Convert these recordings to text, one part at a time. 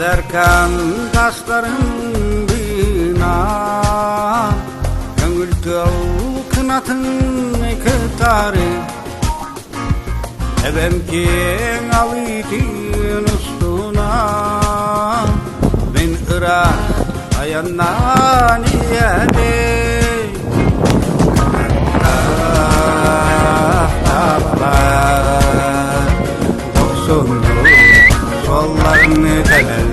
Erkan taşların bina Gönül kınatın kıtarı Ebemkin alıydın ustuna Ben ırak ayandan iyedi Табалаах Doksunlu sollarını telelley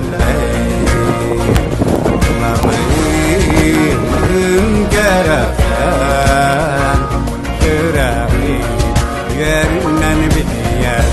Kınarlığın gereken Küreği yerinden biliyer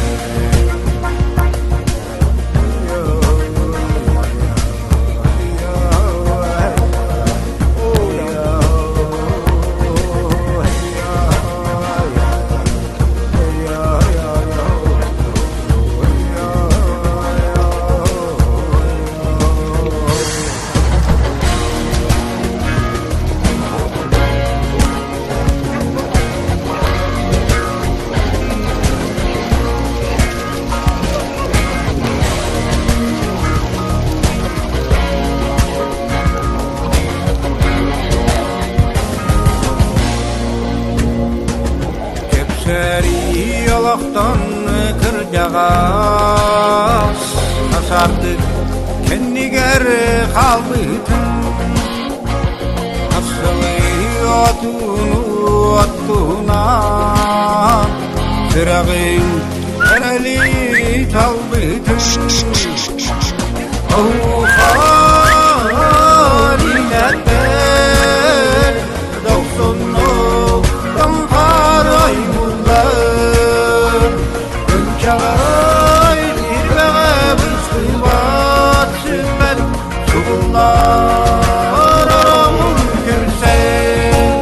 Yolaktan kırcağız Kasardık kendi geri kaldıydın Asılı otuna Sırağın ereli çaldıydın Haliletler Doksunluktan parayımlar Çağay İbäэн-Bытантай süper Suğullar aramın gürsen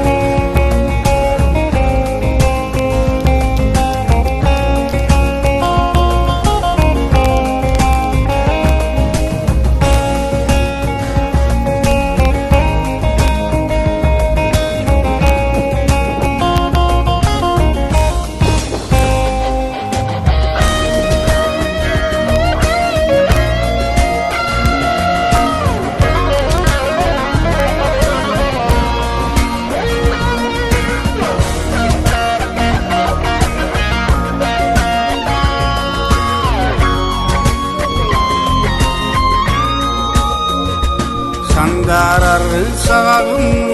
Sandarar sağın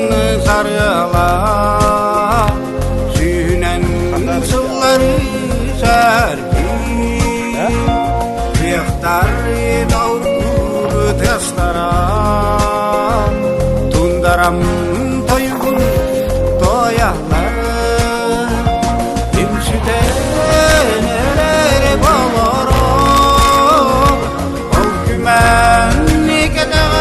sarıla Sünen sılları sergi Yıktar davur testara Tundaram toygun toyaklar İmsüte neler balara Ol gümenli kadar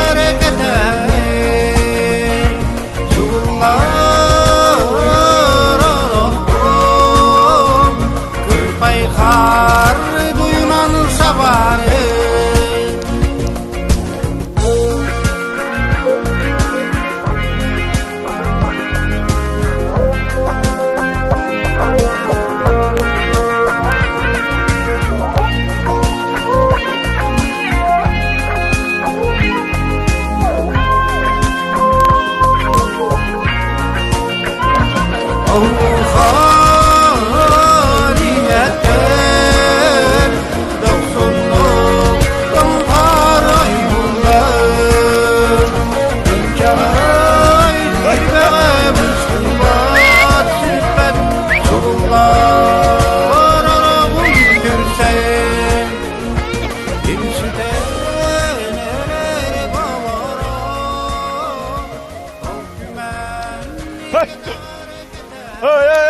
Kar duyunan sabarı Hey!